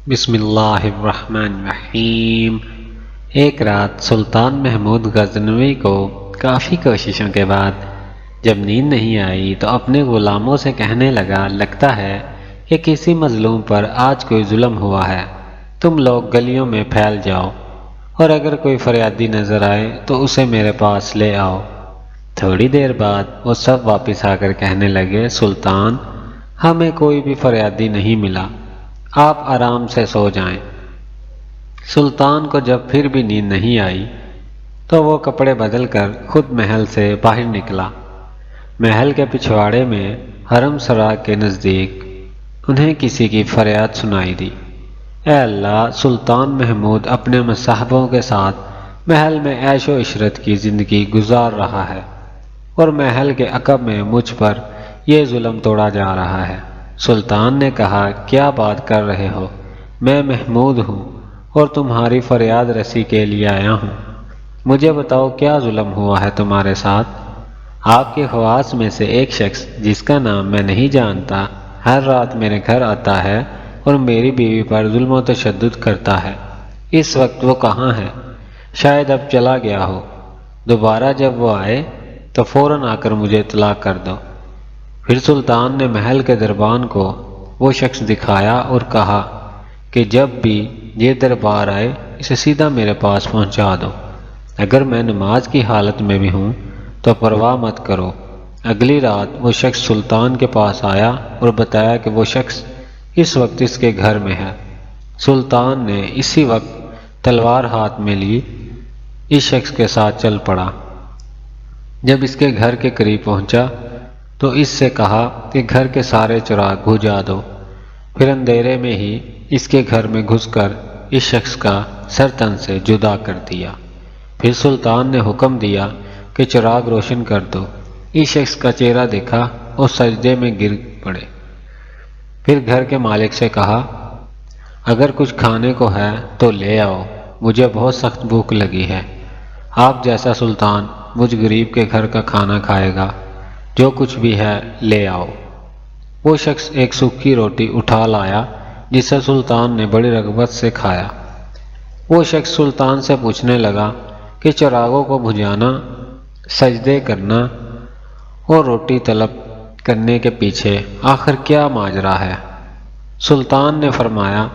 بسم اللہ الرحمن الرحیم۔ ایک رات سلطان محمود غزنوی کو کافی کوششوں کے بعد جب نیند نہیں آئی تو اپنے غلاموں سے کہنے لگا، لگتا ہے کہ کسی مظلوم پر آج کوئی ظلم ہوا ہے، تم لوگ گلیوں میں پھیل جاؤ اور اگر کوئی فریادی نظر آئے تو اسے میرے پاس لے آؤ۔ تھوڑی دیر بعد وہ سب واپس آ کر کہنے لگے، سلطان، ہمیں کوئی بھی فریادی نہیں ملا، آپ آرام سے سو جائیں۔ سلطان کو جب پھر بھی نیند نہیں آئی تو وہ کپڑے بدل کر خود محل سے باہر نکلا۔ محل کے پچھواڑے میں حرم سرا کے نزدیک انہیں کسی کی فریاد سنائی دی، اے اللہ، سلطان محمود اپنے مصاحبوں کے ساتھ محل میں عیش و عشرت کی زندگی گزار رہا ہے اور محل کے عقب میں مجھ پر یہ ظلم توڑا جا رہا ہے۔ سلطان نے کہا، کیا بات کر رہے ہو؟ میں محمود ہوں اور تمہاری فریاد رسی کے لیے آیا ہوں۔ مجھے بتاؤ، کیا ظلم ہوا ہے تمہارے ساتھ؟ آپ کے خواص میں سے ایک شخص جس کا نام میں نہیں جانتا ہر رات میرے گھر آتا ہے اور میری بیوی پر ظلم و تشدد کرتا ہے۔ اس وقت وہ کہاں ہے؟ شاید اب چلا گیا ہو۔ دوبارہ جب وہ آئے تو فوراً آ کر مجھے اطلاع کر دو۔ پھر سلطان نے محل کے دربان کو وہ شخص دکھایا اور کہا کہ جب بھی یہ دربار آئے اسے سیدھا میرے پاس پہنچا دو۔ اگر میں نماز کی حالت میں بھی ہوں تو پرواہ مت کرو۔ اگلی رات وہ شخص سلطان کے پاس آیا اور بتایا کہ وہ شخص اس وقت اس کے گھر میں ہے۔ سلطان نے اسی وقت تلوار ہاتھ میں لی اس شخص کے ساتھ چل پڑا۔ جب اس کے گھر کے قریب پہنچا تو اس سے کہا کہ گھر کے سارے چراغ بجھا دو۔ پھر اندھیرے میں ہی اس کے گھر میں گھس کر اس شخص کا سر تن سے جدا کر دیا۔ پھر سلطان نے حکم دیا کہ چراغ روشن کر دو۔ اس شخص کا چہرہ دیکھا اور سجدے میں گر پڑے۔ پھر گھر کے مالک سے کہا، اگر کچھ کھانے کو ہے تو لے آؤ، مجھے بہت سخت بھوک لگی ہے۔ آپ جیسا سلطان مجھ غریب کے گھر کا کھانا کھائے گا، جو کچھ بھی ہے لے آؤ۔ وہ شخص ایک سوکھی روٹی اٹھا لایا جسے سلطان نے بڑی رغبت سے کھایا۔ وہ شخص سلطان سے پوچھنے لگا کہ چراغوں کو بجھانا، سجدے کرنا اور روٹی طلب کرنے کے پیچھے آخر کیا ماجرا ہے؟ سلطان نے فرمایا،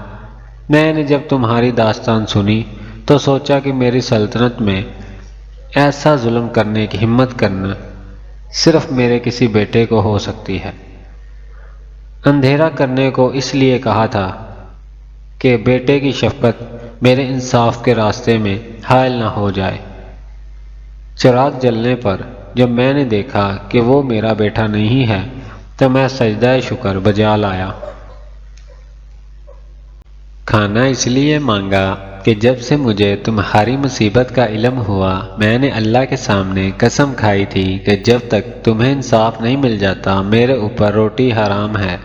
میں نے جب تمہاری داستان سنی تو سوچا کہ میری سلطنت میں ایسا ظلم کرنے کی ہمت کرنا صرف میرے کسی بیٹے کو ہو سکتی ہے۔ اندھیرا کرنے کو اس لیے کہا تھا کہ بیٹے کی شفقت میرے انصاف کے راستے میں حائل نہ ہو جائے۔ چراغ جلنے پر جب میں نے دیکھا کہ وہ میرا بیٹا نہیں ہے تو میں سجدہ شکر بجا لایا۔ کھانا اس لیے مانگا کہ جب سے مجھے تمہاری مصیبت کا علم ہوا میں نے اللہ کے سامنے قسم کھائی تھی کہ جب تک تمہیں انصاف نہیں مل جاتا میرے اوپر روٹی حرام ہے۔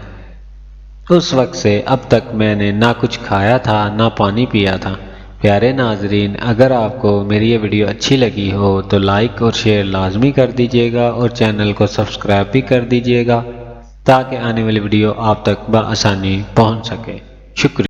اس وقت سے اب تک میں نے نہ کچھ کھایا تھا نہ پانی پیا تھا۔ پیارے ناظرین، اگر آپ کو میری یہ ویڈیو اچھی لگی ہو تو لائک اور شیئر لازمی کر دیجیے گا اور چینل کو سبسکرائب بھی کر دیجیے گا تاکہ آنے والی ویڈیو آپ تک بآسانی پہنچ سکے۔ شکریہ۔